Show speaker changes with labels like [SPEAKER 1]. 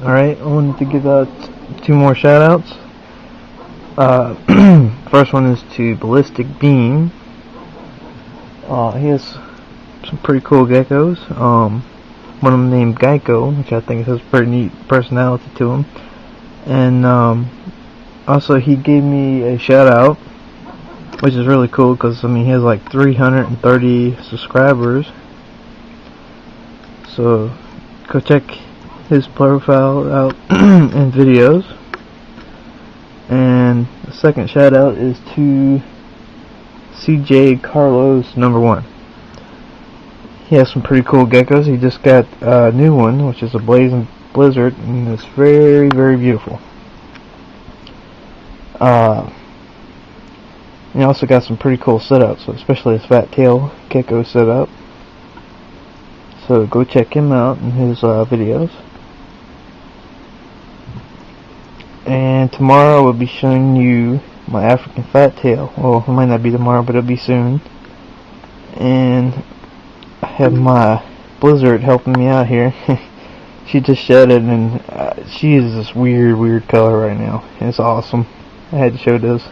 [SPEAKER 1] Alright, I wanted to give out 2 more shout outs. First one is to Ballistic Beam. He has some pretty cool geckos. One of them named Geico, which I think has a pretty neat personality to him. And also he gave me a shout out, which is really cool because I mean he has like 330 subscribers. So go check his profile out and videos. And the second shout out is to CJ Carlos #1. He has some pretty cool geckos. He just got a new one, which is a Blazing Blizzard, and it's very, very beautiful. He also got some pretty cool setups, especially his fat tail gecko setup. So go check him out in his videos. And tomorrow I will be showing you my African fat tail. Well, it might not be tomorrow, but it'll be soon. And I have my Blizzard helping me out here. She just shedded, and she is this weird color right now. It's awesome. I had to show this.